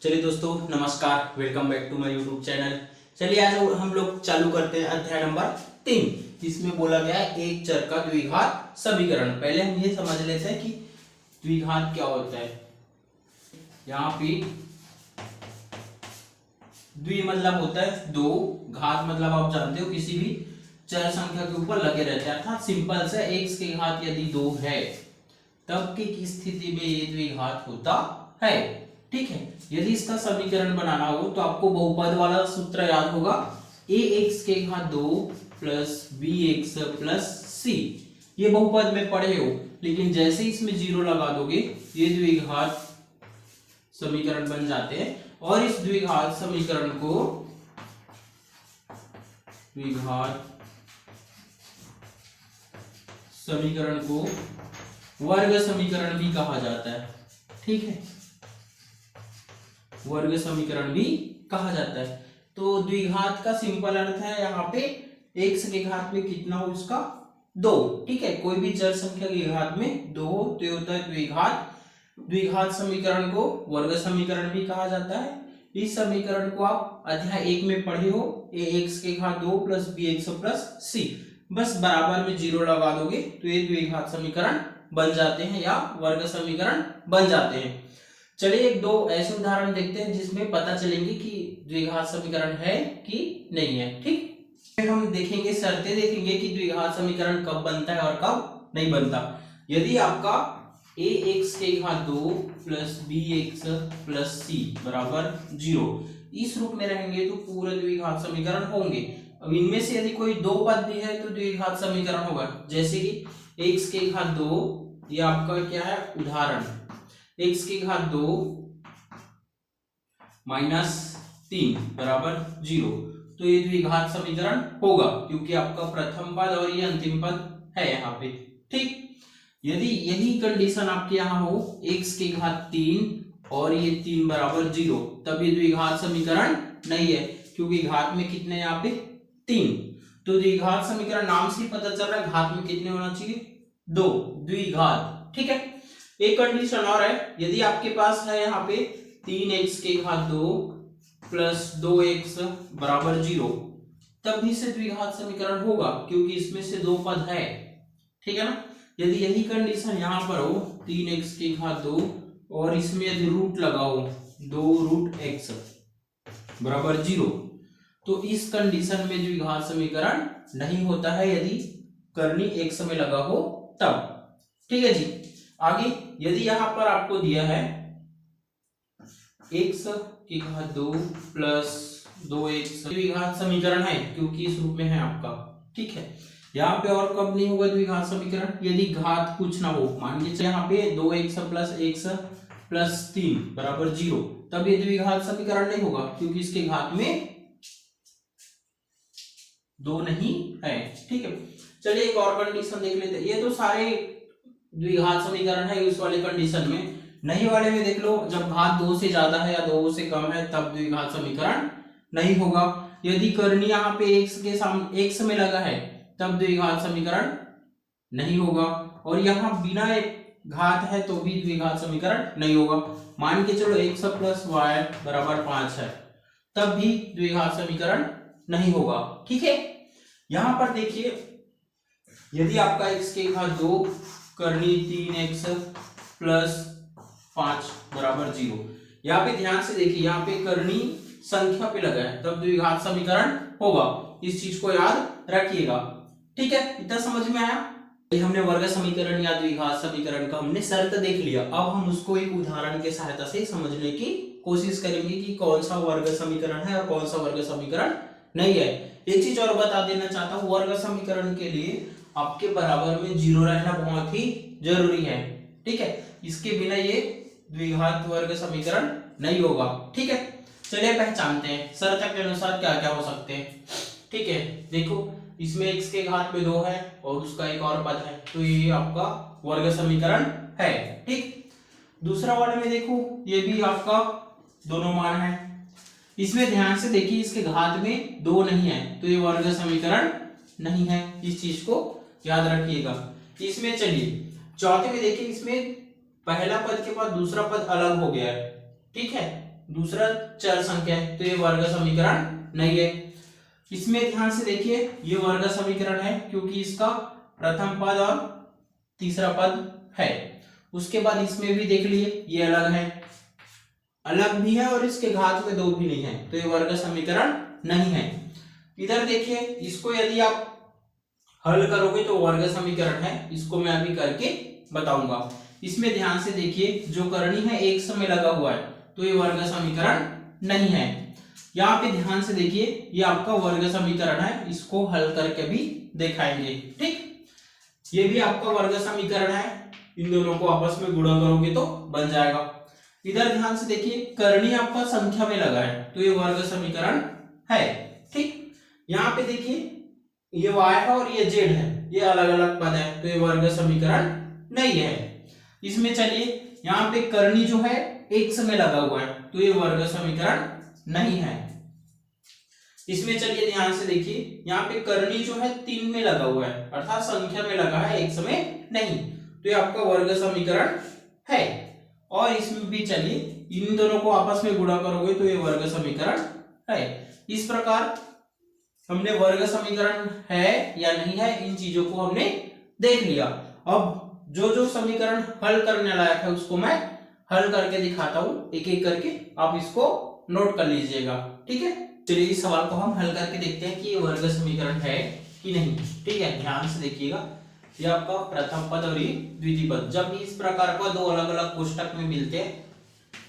चलिए दोस्तों, नमस्कार। Welcome back to my YouTube channel. चलिए आज हम लोग चालू करते हैं अध्याय नंबर 3, जिसमें बोला गया है एक चर का द्विघात समीकरण। पहले हम ये समझ लेते हैं कि द्विघात क्या होता है। यहाँ पे द्वि मतलब होता है दो, घात मतलब आप जानते हो किसी भी चर संख्या के ऊपर लगे रहते हैं, अर्थात सिंपल से x के घात यदि 2 है तब की स्थिति में ये द्विघात होता है। ठीक है, यदि इसका समीकरण बनाना हो तो आपको बहुपद वाला सूत्र याद होगा, ax के घात 2 प्लस bx प्लस c। ये बहुपद में पढ़े हो, लेकिन जैसे इसमें जीरो लगा दोगे ये द्विघात समीकरण बन जाते हैं। और इस द्विघात समीकरण को वर्ग समीकरण भी कहा जाता है। ठीक है, वर्ग समीकरण भी कहा जाता है। तो द्विघात का सिंपल अर्थ है यहाँ पे x के घात में कितना हो, उसका 2। ठीक है, कोई भी चर संख्या के घात में 2 हो तो होता है द्विघात। द्विघात समीकरण को वर्ग समीकरण भी कहा जाता है। इस समीकरण को आप अध्याय 1 में पढ़े हो, ax के घात 2 प्लस bx प्लस c। बस बराबर में जीरो लगा दोगे तो ये द्विघात समीकरण बन जाते हैं या वर्ग समीकरण बन जाते हैं। चलिए एक दो ऐसे उदाहरण देखते हैं जिसमें पता चलेंगे कि द्विघात समीकरण है कि नहीं है। ठीक, फिर हम देखेंगे, शर्तें देखेंगे कि द्विघात समीकरण कब बनता है और कब नहीं बनता। यदि आपका ax के घात 2 प्लस bx प्लस c बराबर 0 इस रूप में रहेंगे तो पूरे द्विघात समीकरण होंगे। अब इनमें से यदि कोई दो पद भी है तो द्विघात समीकरण होगा, जैसे कि x के घात 2, ये आपका क्या है उदाहरण, x के घात 2 माइनस 3 बराबर 0, तो ये द्विघात समीकरण होगा क्योंकि आपका प्रथम पद और ये अंतिम पद है यहाँ पे। ठीक, यदि यही कंडीशन आपके यहाँ हो x के घात 3 और ये 3 बराबर 0, तब ये द्विघात समीकरण नहीं है क्योंकि घात में कितने यहाँ पे 3। तो द्विघात समीकरण नाम से ही पता चल रहा है घात में कितने होना चाहिए, 2, द्विघात। ठीक है, एक कंडीशन और है, यदि आपके पास है यहाँ पे 3x के घात 2 प्लस 2x बराबर 0, तब भी से द्विघात समीकरण होगा क्योंकि इसमें से दो पद है। ठीक है ना, यदि यही कंडीशन यहाँ पर हो 3x के घात 2 और इसमें यदि रूट लगाओ 2 रूट x बराबर 0, तो इस कंडीशन में द्विघात समीकरण नहीं होता है यदि करनी x में लगा हो तब। ठीक है जी, आगे यदि यहां पर आपको दिया है x की घात 2 प्लस 2x द्विघात समीकरण है क्योंकि इस रूप में है आपका। ठीक है, यहाँ पे और कब नहीं होगा द्विघात समीकरण, यदि घात कुछ ना हो, मान लीजिए यहाँ पे 2x प्लस x प्लस 3 बराबर 0, तब ये द्विघात समीकरण नहीं होगा क्योंकि इसके घात में 2 नहीं है। ठीक है, चलिए एक और कंडीशन देख लेते हैं। ये तो सारे द्विघात समीकरण है उस वाले कंडीशन में, नहीं वाले में देख लो, जब घात 2 से ज्यादा है या 2 से कम है तब द्विघात समीकरण नहीं होगा। यदि करनी यहाँ पे x के सामने x में लगा है तब द्विघात समीकरण नहीं होगा, और यहाँ बिना घात है तो भी द्विघात समीकरण नहीं होगा। मान के चलो x प्लस वाई बराबर 5 है तब भी द्विघात समीकरण नहीं होगा। ठीक है, यहां पर देखिए, यदि आपका x के घात 2 करनी 3x प्लस 5 बराबर 0, यहाँ पे ध्यान से देखिए, यहाँ पे करनी संख्या पे लगा है तब द्विघात समीकरण होगा, इस चीज को याद रखिएगा। ठीक है, इतना समझ में आया। हमने वर्ग समीकरण या द्विघात समीकरण का हमने शर्त देख लिया, अब हम उसको एक उदाहरण के सहायता से समझने की कोशिश करेंगे कि कौन सा वर्ग समीकरण है और कौन सा वर्ग समीकरण नहीं है। एक चीज और बता देना चाहता हूं, वर्ग समीकरण के लिए आपके बराबर में जीरो रहना बहुत ही जरूरी है। ठीक है, इसके बिना ये द्विघात वर्ग समीकरण नहीं होगा। ठीक है, चलिए पहचानते हैं शर्त के अनुसार क्या क्या हो सकते हैं। ठीक है, देखो इसमें x के घात में 2 है और उसका एक और पद है, तो ये आपका वर्ग समीकरण है। ठीक, दूसरा वाले में देखो ये भी आपका दोनों मान है, इसमें ध्यान से देखिए इसके घात में 2 नहीं है तो ये वर्ग समीकरण नहीं है, इस चीज को याद रखिएगा। इसमें चलिए चौथे में देखिए, इसमें पहला पद के बाद दूसरा पद अलग हो गया है। ठीक है, दूसरा चर संख्या है, तो ये वर्ग समीकरण नहीं है। इसमें ध्यान से देखिए, ये वर्ग समीकरण है क्योंकि इसका प्रथम पद और तीसरा पद है। उसके बाद इसमें भी देख लिए, ये अलग है, अलग भी है और इसके घात में 2 भी नहीं है, तो ये वर्ग समीकरण नहीं है। इधर देखिए, इसको यदि आप हल करोगे तो वर्ग समीकरण है, इसको मैं अभी करके बताऊंगा। इसमें ध्यान से देखिए, जो करनी है एक समय लगा हुआ है, तो ये वर्ग समीकरण नहीं है। यहाँ पे ध्यान से देखिए, ये आपका वर्ग समीकरण है, इसको हल करके भी दिखाएंगे। ठीक, ये भी आपका वर्ग समीकरण है, इन दोनों को आपस में गुणा करोगे तो बन जाएगा। इधर ध्यान से देखिए, करनी आपका संख्या में लगा है, तो ये वर्ग समीकरण है। ठीक, यहाँ पे देखिए, ये y है और ये z है, ये अलग अलग पद है, तो ये वर्ग समीकरण नहीं है। इसमें चलिए, यहाँ पे करनी जो है x में लगा हुआ है, तो ये वर्ग समीकरण नहीं है। इसमें चलिए ध्यान से देखिए, यहाँ पे करनी जो है 3 में लगा हुआ है, अर्थात संख्या में लगा है, x में नहीं, तो ये आपका वर्ग समीकरण है। और इसमें भी चलिए, इन दोनों को आपस में गुणा करोगे तो ये वर्ग समीकरण है। इस प्रकार हमने वर्ग समीकरण है या नहीं है, इन चीजों को हमने देख लिया। अब जो जो समीकरण हल करने लायक है उसको मैं हल करके दिखाता हूं, एक एक करके, आप इसको नोट कर लीजिएगा। ठीक है, चलिए इस सवाल को हम हल करके देखते हैं कि ये वर्ग समीकरण है कि नहीं। ठीक है, ध्यान से देखिएगा, ये आपका प्रथम पद और ये द्वितीय पद, जब इस प्रकार का दो अलग अलग कोष्टक में मिलते हैं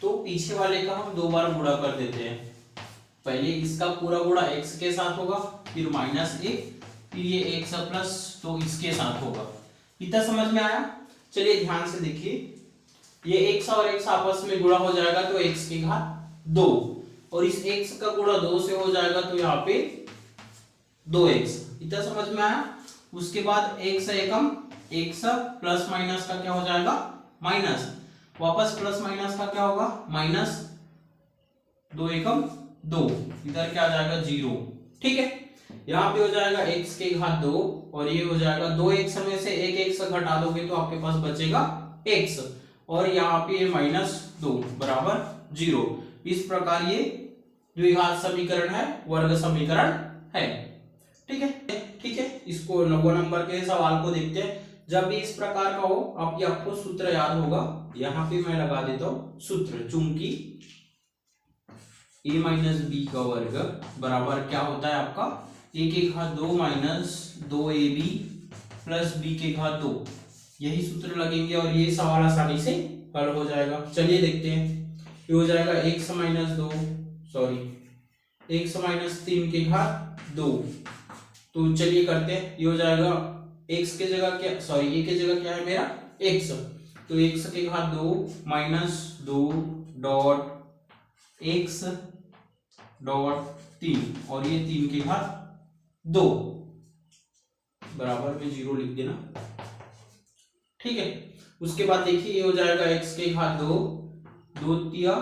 तो पीछे वाले का हम 2 बार गुणा कर देते हैं। पहले इसका पूरा गुणा x के साथ होगा, फिर -1, फिर ये x प्लस तो इसके साथ होगा। इतना समझ में आया? चलिए ध्यान से देखिए, ये x और x आपस में गुणा हो जाएगा तो x की घात 2, और इस x का गुणा 2 से हो जाएगा तो यहाँ पे 2x। इतना समझ में आया? उसके बाद x एकम x प्लस माइनस का क्या हो जाएगा, माइनस, वापस प्लस माइनस का क्या होगा, माइनस, 2 एकम 2, इधर क्या आ जाएगा 0। ठीक है, यहाँ पे हो जाएगा x के घात 2, और ये हो जाएगा 2x में से एक x घटा दोगे तो आपके पास बचेगा x, और यहाँ पे ये -2 बराबर 0। इस प्रकार ये द्विघात समीकरण है, वर्ग समीकरण है। ठीक है, ठीक है, इसको 9 नंबर के सवाल को देखते हैं। जब भी इस प्रकार का हो, आपको सूत्र याद होगा, यहाँ पे मैं लगा देता हूँ सूत्र, चूंकि a माइनस बी का वर्ग बराबर क्या होता है आपका, a के घात 2 माइनस 2ab प्लस b के घात 2, यही सूत्र लगेंगे और ये सवाल आसानी से हल हो जाएगा। चलिए देखते हैं, ये हो जाएगा x माइनस 3 के घात 2। तो चलिए करते हैं, ये हो जाएगा x के जगह क्या, a के जगह क्या है मेरा x, तो x के घात 2 माइनस 2 डॉट x डॉट 3, और ये 3 के घात 2 बराबर में 0 लिख देना। ठीक है, उसके बाद देखिए, ये हो जाएगा x के घात 2, 2 तिया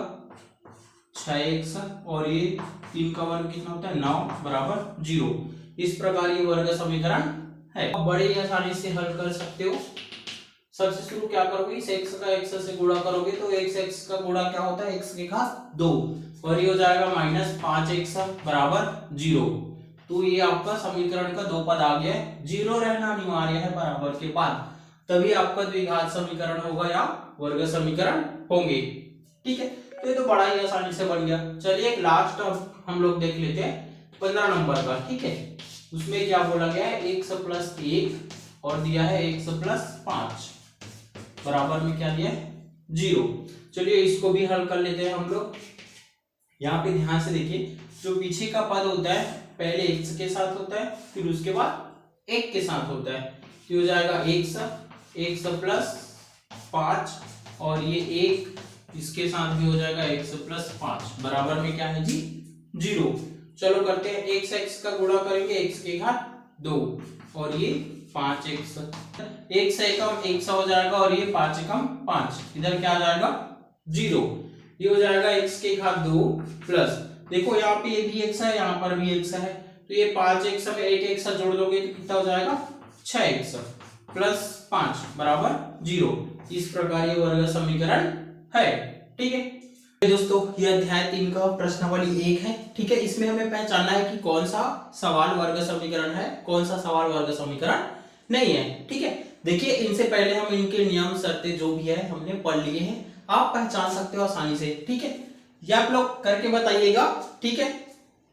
6x, और ये 3 का वर्ग कितना होता है 9 बराबर 0। इस प्रकार ये वर्ग समीकरण है। आप बड़े ही आसानी से हल कर सकते हो। सबसे शुरू क्या करोगे, इस x का x से गुणा करोगे तो x का गुणा क्या होता है, x के घात 2, और ये हो जाएगा -5x बराबर 0। तो ये आपका समीकरण का 2 पद आ गया है, 0 रहना अनिवार्य है बराबर के बाद, तभी आपका द्विघात समीकरण होगा या वर्ग समीकरण होंगे। ठीक है, तो ये तो बड़ा ही आसानी से बन गया। चलिए एक लास्ट अब हम लोग देख लेते हैं 15 नंबर का। ठीक है, उसमें क्या बोला गया है, x प्लस 1 और दिया है x प्लस 5 बराबर में क्या दिया है 0। चलिए इसको भी हल कर लेते हैं हम लोग। यहाँ पे ध्यान से देखिए, जो पीछे का पद होता है पहले x के साथ होता है, फिर उसके बाद 1 के साथ होता है, तो हो जाएगा x प्लस 5, और ये 1 इसके साथ भी हो जाएगा x प्लस 5 बराबर में क्या है जी 0। चलो करते हैं, x का गुणा करेंगे x के घात 2, और ये 5x, x एकम x हो जाएगा, और ये 5 एकम 5, इधर क्या आ जाएगा 0। ये हो जाएगा x के घात 2 प्लस, देखो यहाँ पे ये भी x है, यहाँ पर भी x है, तो ये 5x में एक x जोड़ दोगे तो कितना हो जाएगा 6x प्लस 5 बराबर 0। इस प्रकार ये वर्ग समीकरण है। ठीक है, दोस्तों ये अध्याय 3 का प्रश्नावली 1 है। ठीक है, इसमें हमें पहचानना है कि कौन सा सवाल वर्ग समीकरण है, कौन सा सवाल वर्ग समीकरण नहीं है। ठीक है, देखिए इनसे पहले हम इनके नियम शर्तें जो भी है हमने पढ़ लिए हैं, आप पहचान सकते हो आसानी से। ठीक है, ये आप लोग करके बताइएगा। ठीक है,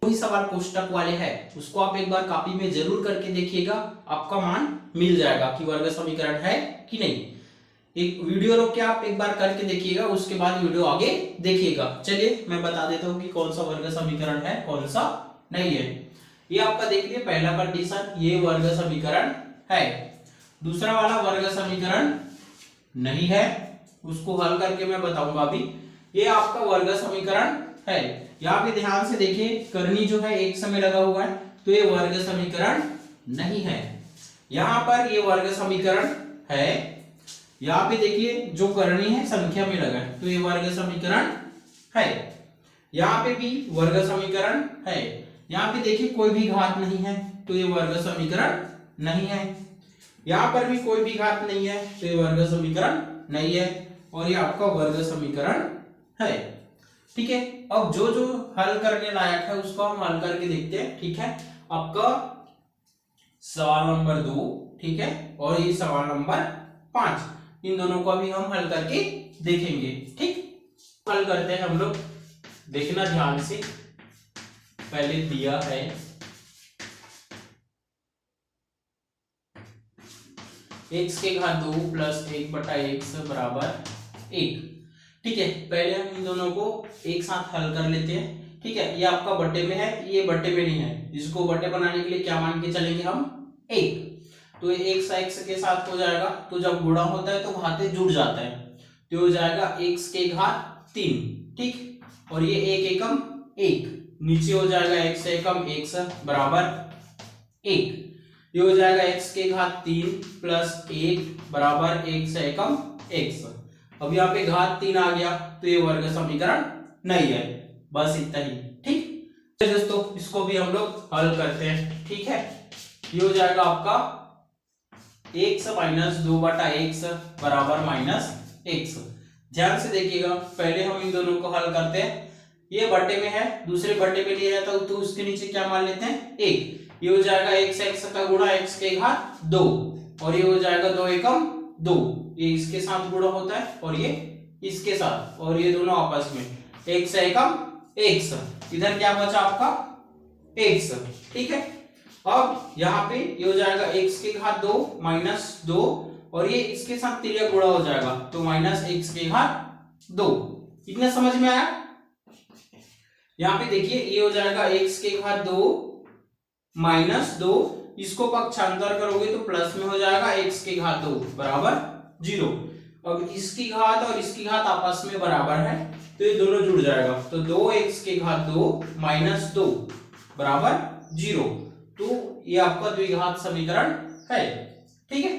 कोई सवाल कोष्टक वाले है उसको आप एक बार कॉपी में जरूर करके देखिएगा, आपका मान मिल जाएगा कि वर्ग समीकरण है कि नहीं। एक वीडियो रोक के आप एक बार करके देखिएगा, उसके बाद वीडियो आगे देखिएगा। चलिए मैं बता देता हूँ कि कौन सा वर्ग समीकरण है, कौन सा नहीं है। ये आपका देख लीजिए, पहला कंडीशन ये वर्ग समीकरण है, दूसरा वाला वर्ग समीकरण नहीं है, उसको हल करके मैं बताऊंगा अभी। ये आपका वर्ग समीकरण है। यहाँ पे ध्यान से देखिए, करनी जो है एक समय लगा हुआ है, तो ये वर्ग समीकरण नहीं है। यहाँ पर ये वर्ग समीकरण है, यहाँ पे देखिए जो करनी है संख्या में लगा है, तो ये वर्ग समीकरण है। यहाँ पे भी वर्ग समीकरण है। यहाँ पे देखिए कोई भी घात नहीं है, तो ये वर्ग समीकरण नहीं है। यहाँ पर भी कोई भी घात नहीं है, तो ये वर्ग समीकरण नहीं है, और ये आपका वर्ग समीकरण है। ठीक है, अब जो जो हल करने लायक है उसको हम हल करके देखते हैं। ठीक है, आपका सवाल नंबर 2, ठीक है, और ये सवाल नंबर 5, इन दोनों को भी हम हल करके देखेंगे। ठीक, हल करते हैं हम लोग, देखना ध्यान से। पहले दिया है x के घात 2 प्लस 1/x बराबर 1। ठीक है, पहले हम इन दोनों को एक साथ हल कर लेते हैं। ठीक है, ये आपका बट्टे में है, ये बट्टे में नहीं है, इसको बट्टे बनाने के लिए क्या मान के चलेंगे हम, 1। तो ये x के साथ हो जाएगा, तो जब गुणा होता है तो घाते जुड़ जाता है, तो हो जाएगा x के घात 3। ठीक, और ये 1 एकम 1, नीचे हो जाएगा x एकम x बराबर 1। ये हो जाएगा x के घात 3 प्लस 1 बराबर x एकम x। अब यहाँ पे घात 3 आ गया, तो ये वर्ग समीकरण नहीं है। बस इतना ही। ठीक, तो दोस्तों इसको भी हम लोग हल करते हैं। ठीक है, ये हो जाएगा आपका x माइनस 2/x बराबर -x। ध्यान से देखिएगा, पहले हम इन दोनों को हल करते हैं। ये बट्टे में है, दूसरे बट्टे में लिया जाता है, तो उसके नीचे क्या मान लेते हैं, 1। ये हो जाएगा x का गुणा x के घात 2, और ये हो जाएगा 2 एकम 2, ये इसके साथ गुणा होता है और ये इसके साथ, और ये दोनों आपस में x एकम x। इधर क्या बचा आपका x। ठीक है, अब यहाँ पे ये हो जाएगा x के घात 2 -2, और ये इसके साथ तिर्यक गुणा हो जाएगा, तो -x के घात 2। इतना समझ में आया। यहाँ पे देखिए ये हो जाएगा x के घात 2 -2, इसको पक्षांतर करोगे तो प्लस में हो जाएगा x के घात 2 बराबर 0। अब इसकी घात और इसकी घात आपस में बराबर है, तो ये दोनों जुड़ जाएगा, तो 2x के घात 2 -2 बराबर 0। तो ये आपका द्विघात समीकरण है। ठीक है,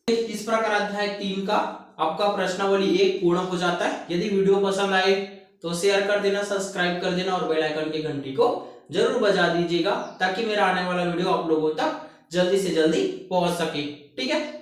इस प्रकार अध्याय 3 का आपका प्रश्नावली 1 पूर्ण हो जाता है। यदि वीडियो पसंद आए तो शेयर कर देना, सब्सक्राइब कर देना, और बेल आइकन की घंटी को जरूर बजा दीजिएगा, ताकि मेरा आने वाला वीडियो आप लोगों तक जल्दी से जल्दी पहुंच सके। ठीक है।